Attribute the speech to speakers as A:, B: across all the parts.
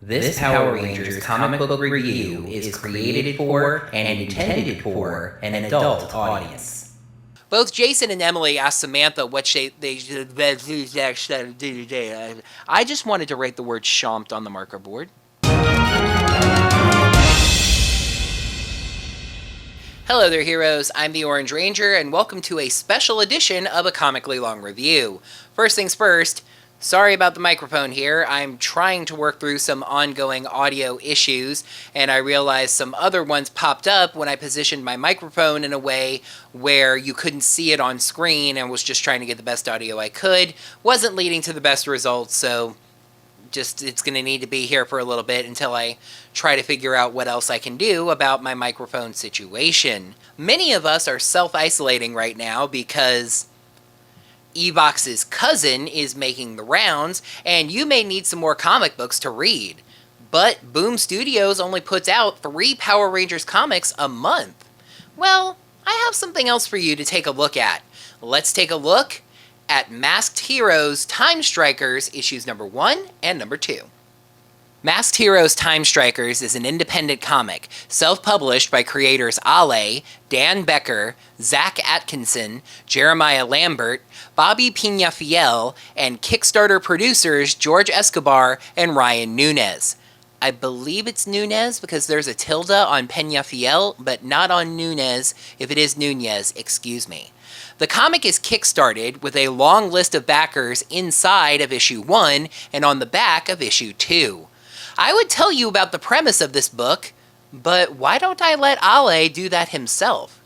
A: This Power Rangers comic book review is created for and intended for an adult audience.
B: Both Jason and Emily asked Samantha what they I just wanted to write the word chomped on the marker board. Hello there, heroes. I'm the Orange Ranger, and welcome to a special edition of a comically long review. First things first, sorry about the microphone here. I'm trying to work through some ongoing audio issues, and I realized some other ones popped up when I positioned my microphone in a way where you couldn't see it on screen and was just trying to get the best audio I could. Wasn't leading to the best results, so it's going to need to be here for a little bit until I try to figure out what else I can do about my microphone situation. Many of us are self-isolating right now because Evox's cousin is making the rounds, and you may need some more comic books to read. But Boom Studios only puts out 3 Power Rangers comics a month. Well, I have something else for you to take a look at. Let's take a look at Masked Heroes Time Strikers issues number 1 and number 2. Masked Heroes Time Strikers is an independent comic, self-published by creators Ale, Dan Becker, Zach Atkinson, Jeremiah Lambert, Bobby Peñafiel, and Kickstarter producers George Escobar and Ryan Nunez. I believe it's Nunez because there's a tilde on Peñafiel, but not on Nunez. If it is Nunez, excuse me. The comic is kickstarted with a long list of backers inside of issue 1 and on the back of issue 2. I would tell you about the premise of this book, but why don't I let Ale do that himself?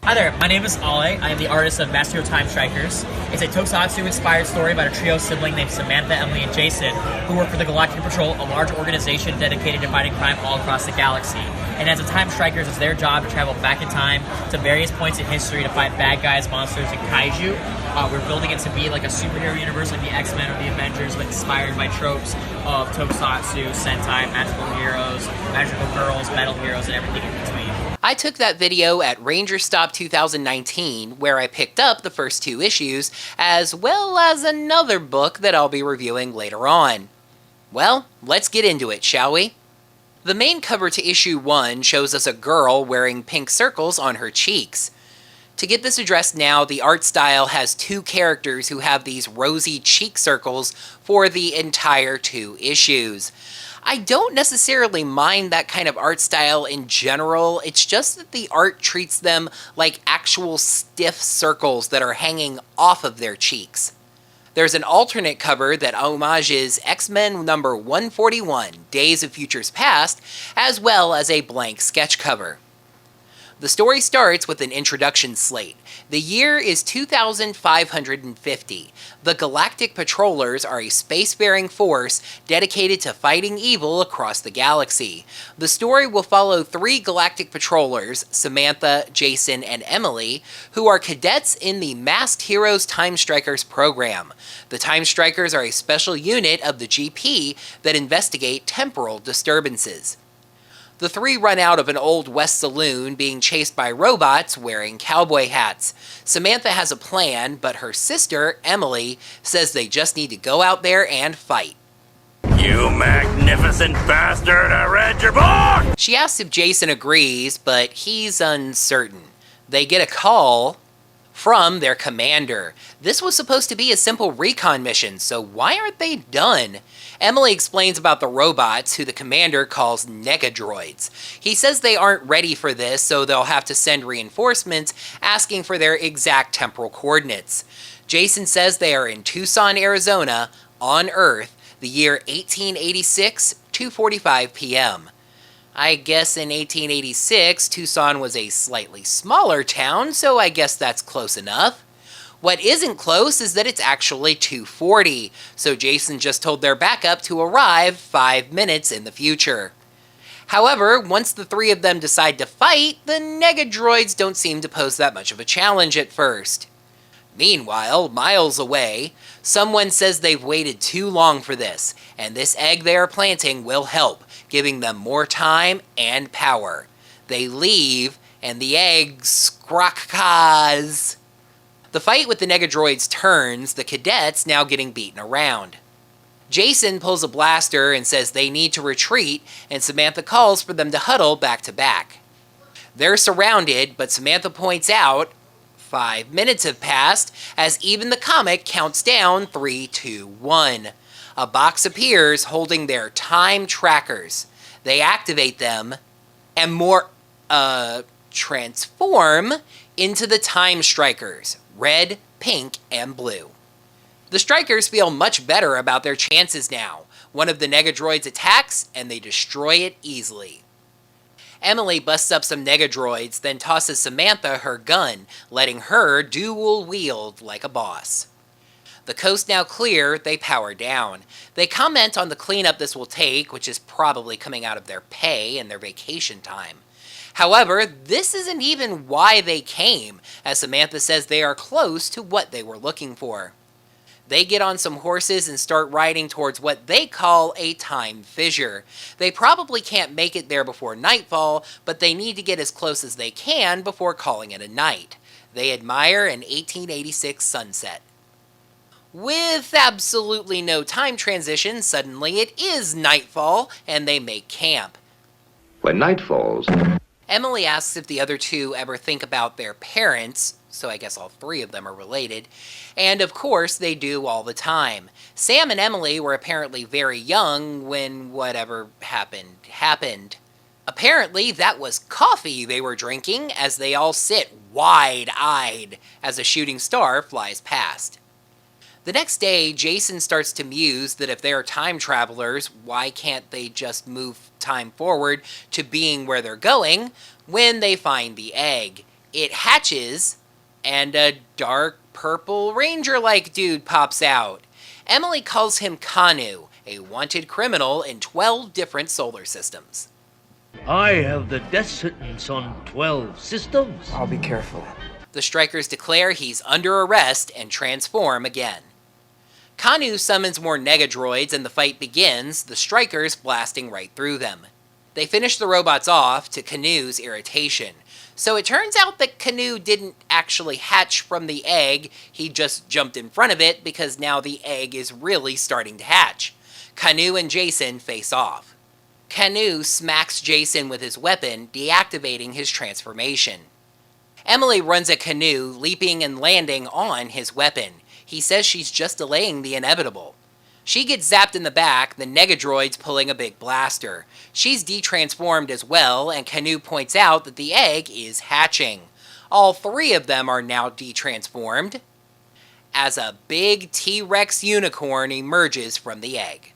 C: Hi there, my name is Ale. I am the artist of Masked Heroes Time Strikers. It's a tokusatsu-inspired story about a trio sibling named Samantha, Emily, and Jason, who work for the Galactic Patrol, a large organization dedicated to fighting crime all across the galaxy. And as the Time Strikers, it's their job to travel back in time to various points in history to fight bad guys, monsters, and kaiju. We're building it to be like a superhero universe like the X-Men or the Avengers, but inspired by tropes of tokusatsu, sentai, magical heroes, magical girls, metal heroes, and everything in between.
B: I took that video at Ranger Stop 2019, where I picked up the first 2 issues, as well as another book that I'll be reviewing later on. Well, let's get into it, shall we? The main cover to issue 1 shows us a girl wearing pink circles on her cheeks. To get this addressed now, the art style has 2 characters who have these rosy cheek circles for the entire 2 issues. I don't necessarily mind that kind of art style in general, it's just that the art treats them like actual stiff circles that are hanging off of their cheeks. There's an alternate cover that homages X-Men number 141, Days of Futures Past, as well as a blank sketch cover. The story starts with an introduction slate. The year is 2550. The Galactic Patrollers are a spacefaring force dedicated to fighting evil across the galaxy. The story will follow 3 Galactic Patrollers, Samantha, Jason, and Emily, who are cadets in the Masked Heroes Time Strikers program. The Time Strikers are a special unit of the GP that investigate temporal disturbances. The 3 run out of an Old West saloon being chased by robots wearing cowboy hats. Samantha has a plan, but her sister, Emily, says they just need to go out there and fight.
D: You magnificent bastard, I read your book!
B: She asks if Jason agrees, but he's uncertain. They get a call from their commander. This was supposed to be a simple recon mission, so why aren't they done? Emily explains about the robots, who the commander calls negadroids. He says they aren't ready for this, so they'll have to send reinforcements asking for their exact temporal coordinates. Jason says they are in Tucson, Arizona, on Earth, the year 1886, 2:45 p.m. I guess in 1886, Tucson was a slightly smaller town, so I guess that's close enough. What isn't close is that it's actually 2:40, so Jason just told their backup to arrive 5 minutes in the future. However, once the 3 of them decide to fight, the negadroids don't seem to pose that much of a challenge at first. Meanwhile, miles away, someone says they've waited too long for this, and this egg they are planting will help, giving them more time and power. They leave, and the egg scroccas. The fight with the negadroids turns, the cadets now getting beaten around. Jason pulls a blaster and says they need to retreat, and Samantha calls for them to huddle back to back. They're surrounded, but Samantha points out 5 minutes have passed as even the comic counts down 3, 2, 1. A box appears holding their time trackers. They activate them and transform into the Time Strikers, red, pink, and blue. The Strikers feel much better about their chances now. One of the Negadroids attacks, and they destroy it easily. Emily busts up some Negadroids, then tosses Samantha her gun, letting her dual-wield like a boss. The coast now clear, they power down. They comment on the cleanup this will take, which is probably coming out of their pay and their vacation time. However, this isn't even why they came, as Samantha says they are close to what they were looking for. They get on some horses and start riding towards what they call a time fissure. They probably can't make it there before nightfall, but they need to get as close as they can before calling it a night. They admire an 1886 sunset. With absolutely no time transition, suddenly it is nightfall, and they make camp.
E: When night falls,
B: Emily asks if the other two ever think about their parents, so I guess all three of them are related, and of course they do all the time. Sam and Emily were apparently very young when whatever happened. Apparently that was coffee they were drinking as they all sit wide-eyed as a shooting star flies past. The next day, Jason starts to muse that if they are time travelers, why can't they just move time forward to being where they're going when they find the egg? It hatches, and a dark purple ranger-like dude pops out. Emily calls him Kanu, a wanted criminal in 12 different solar systems.
F: I have the death sentence on 12 systems.
G: I'll be careful.
B: The Strikers declare he's under arrest and transform again. Kanu summons more Negadroids and the fight begins, the Strikers blasting right through them. They finish the robots off to Kanu's irritation. So it turns out that Kanu didn't actually hatch from the egg, he just jumped in front of it because now the egg is really starting to hatch. Kanu and Jason face off. Kanu smacks Jason with his weapon, deactivating his transformation. Emily runs at Kanu, leaping and landing on his weapon. He says she's just delaying the inevitable. She gets zapped in the back, the Negadroid's pulling a big blaster. She's detransformed as well, and Kanu points out that the egg is hatching. All three of them are now detransformed as a big T-Rex unicorn emerges from the egg.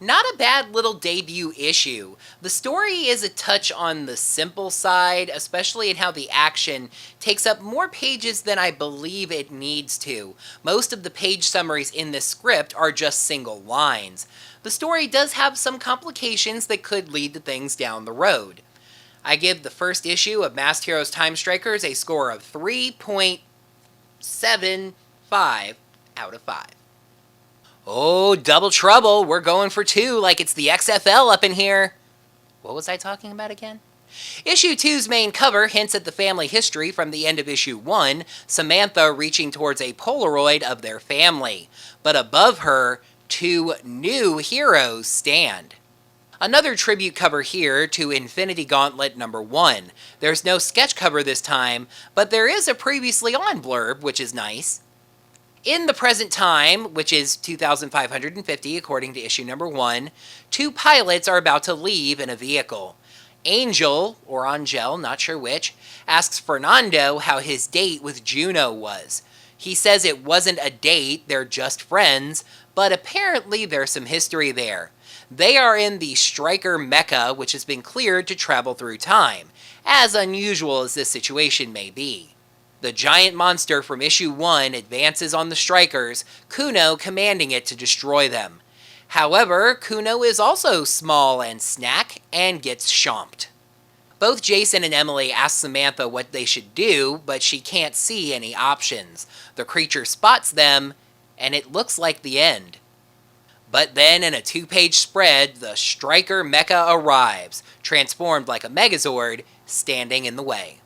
B: Not a bad little debut issue. The story is a touch on the simple side, especially in how the action takes up more pages than I believe it needs to. Most of the page summaries in this script are just single lines. The story does have some complications that could lead to things down the road. I give the first issue of Masked Heroes Time Strikers a score of 3.75 out of 5. Oh, double trouble. We're going for 2 like it's the XFL up in here. What was I talking about again? Issue 2's main cover hints at the family history from the end of issue 1, Samantha reaching towards a Polaroid of their family. But above her, 2 new heroes stand. Another tribute cover here to Infinity Gauntlet number 1. There's no sketch cover this time, but there is a previously on blurb, which is nice. In the present time, which is 2,550 according to issue number 1, 2 pilots are about to leave in a vehicle. Angel, or Angel, not sure which, asks Fernando how his date with Juno was. He says it wasn't a date, they're just friends, but apparently there's some history there. They are in the Striker Mecha, which has been cleared to travel through time, as unusual as this situation may be. The giant monster from issue 1 advances on the Strikers, Kuno commanding it to destroy them. However, Kuno is also small and snack and gets chomped. Both Jason and Emily ask Samantha what they should do, but she can't see any options. The creature spots them, and it looks like the end. But then in a 2-page spread, the Striker Mecha arrives, transformed like a Megazord, standing in the way.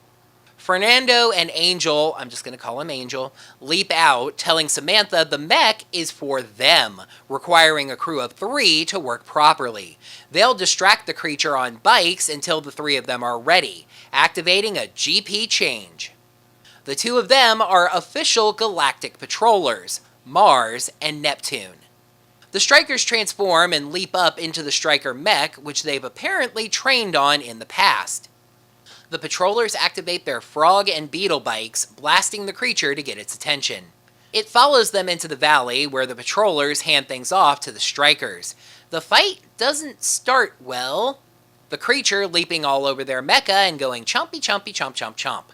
B: Fernando and Angel, I'm just going to call him Angel, leap out, telling Samantha the mech is for them, requiring a crew of 3 to work properly. They'll distract the creature on bikes until the 3 of them are ready, activating a GP change. The 2 of them are official galactic patrollers, Mars and Neptune. The Strikers transform and leap up into the Striker mech, which they've apparently trained on in the past. The patrollers activate their frog and beetle bikes, blasting the creature to get its attention. It follows them into the valley, where the patrollers hand things off to the Strikers. The fight doesn't start well, the creature leaping all over their mecha and going chompy chompy chomp chomp chomp.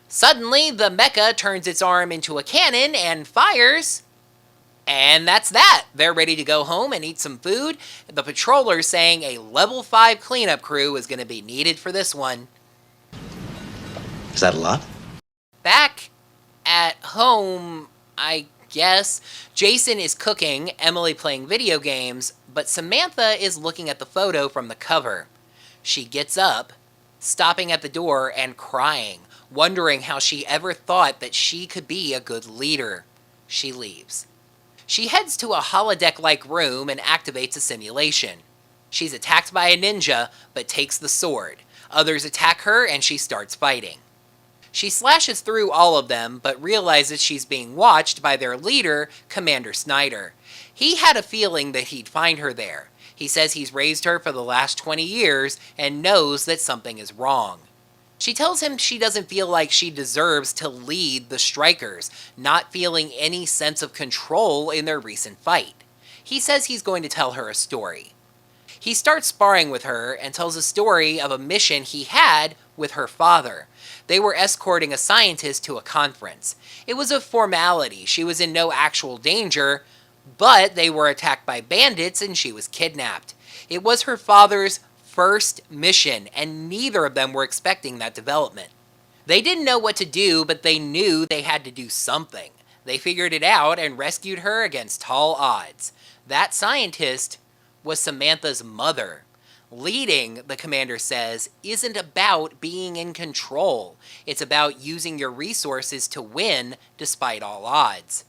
B: Suddenly, the mecha turns its arm into a cannon and fires. And that's that. They're ready to go home and eat some food. The patrollers saying a level 5 cleanup crew is going to be needed for this one.
G: Is that a lot?
B: Back at home, I guess, Jason is cooking, Emily playing video games, but Samantha is looking at the photo from the cover. She gets up, stopping at the door and crying, wondering how she ever thought that she could be a good leader. She leaves. She heads to a holodeck-like room and activates a simulation. She's attacked by a ninja, but takes the sword. Others attack her and she starts fighting. She slashes through all of them, but realizes she's being watched by their leader, Commander Snyder. He had a feeling that he'd find her there. He says he's raised her for the last 20 years and knows that something is wrong. She tells him she doesn't feel like she deserves to lead the Strikers, not feeling any sense of control in their recent fight. He says he's going to tell her a story. He starts sparring with her and tells a story of a mission he had with her father. They were escorting a scientist to a conference. It was a formality. She was in no actual danger, but they were attacked by bandits and she was kidnapped. It was her father's first mission, and neither of them were expecting that development. They didn't know what to do, but they knew they had to do something. They figured it out and rescued her against tall odds. That scientist was Samantha's mother. Leading, the commander says, isn't about being in control. It's about using your resources to win despite all odds.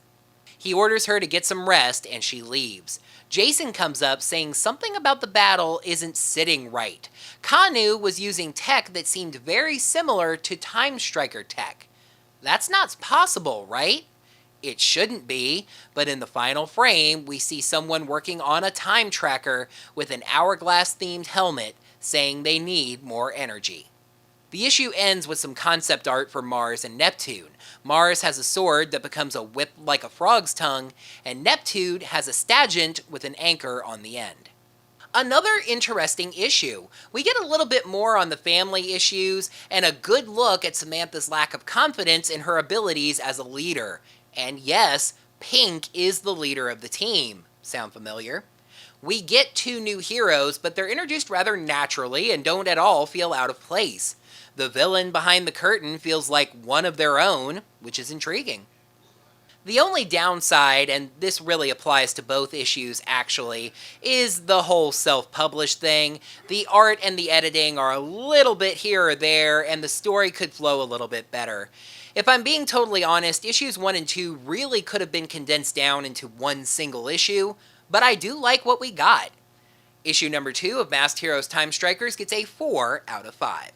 B: He orders her to get some rest and she leaves. Jason comes up saying something about the battle isn't sitting right. Kanu was using tech that seemed very similar to Time Striker tech. That's not possible, right? It shouldn't be, but in the final frame, we see someone working on a time tracker with an hourglass-themed helmet saying they need more energy. The issue ends with some concept art for Mars and Neptune. Mars has a sword that becomes a whip like a frog's tongue, and Neptune has a stagent with an anchor on the end. Another interesting issue. We get a little bit more on the family issues and a good look at Samantha's lack of confidence in her abilities as a leader. And yes, Pink is the leader of the team. Sound familiar? We get 2 new heroes, but they're introduced rather naturally and don't at all feel out of place. The villain behind the curtain feels like one of their own, which is intriguing. The only downside, and this really applies to both issues actually, is the whole self-published thing. The art and the editing are a little bit here or there, and the story could flow a little bit better. If I'm being totally honest, issues 1 and 2 really could have been condensed down into one single issue, but I do like what we got. Issue number 2 of Masked Heroes Time Strikers gets a 4 out of 5.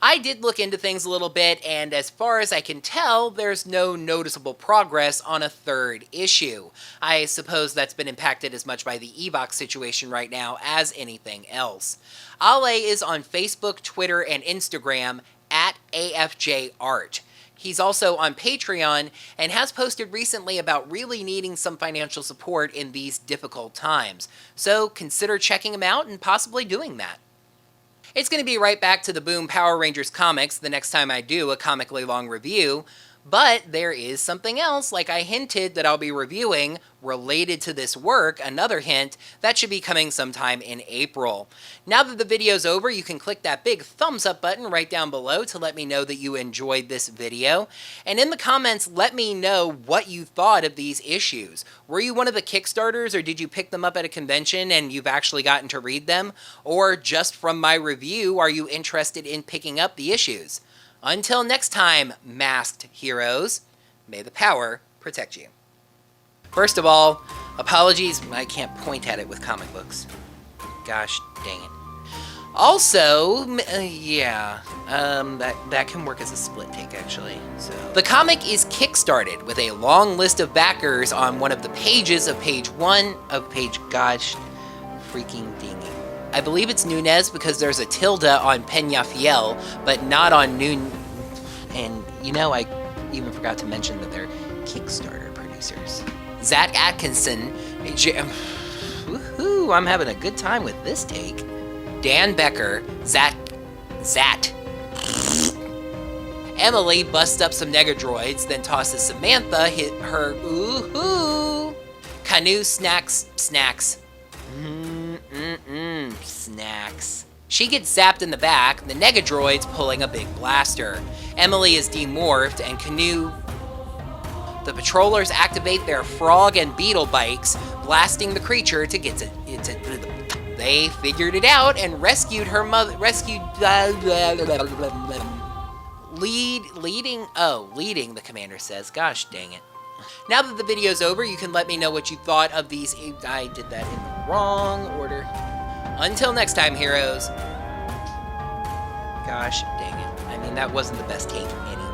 B: I did look into things a little bit, and as far as I can tell, there's no noticeable progress on a 3rd issue. I suppose that's been impacted as much by the Evox situation right now as anything else. Ale is on Facebook, Twitter, and Instagram at AFJArt. He's also on Patreon and has posted recently about really needing some financial support in these difficult times, so consider checking him out and possibly doing that. It's going to be right back to the Boom Power Rangers comics the next time I do a comically long review, but there is something else, like I hinted, that I'll be reviewing related to this work, another hint, that should be coming sometime in April. Now that the video's over, you can click that big thumbs up button right down below to let me know that you enjoyed this video, and in the comments, let me know what you thought of these issues. Were you one of the Kickstarters, or did you pick them up at a convention and you've actually gotten to read them? Or just from my review, are you interested in picking up the issues? Until next time, masked heroes, may the power protect you. First of all, apologies, I can't point at it with comic books. Gosh dang it. Also, that can work as a split take, actually. So the comic is kickstarted with a long list of backers on one of the pages of page 1 of page, gosh, freaking dinging. I believe it's Nunez because there's a tilde on Peñafiel, but not on Nun. And, you know, I even forgot to mention that they're Kickstarter producers. Zach Atkinson, woohoo, I'm having a good time with this take. Dan Becker, Zat. Emily busts up some Negadroids, then tosses Samantha her ooh-hoo. Canoe snacks. Snacks. She gets zapped in the back, the Negadroid's pulling a big blaster. Emily is demorphed, and Canoe... The patrollers activate their frog and beetle bikes, blasting the creature to get it. They figured it out and rescued her mother. Leading, the commander says. Gosh dang it. Now that the video's over, you can let me know what you thought of these. I did that in the wrong order. Until next time, heroes. Gosh dang it. I mean, that wasn't the best take anyway.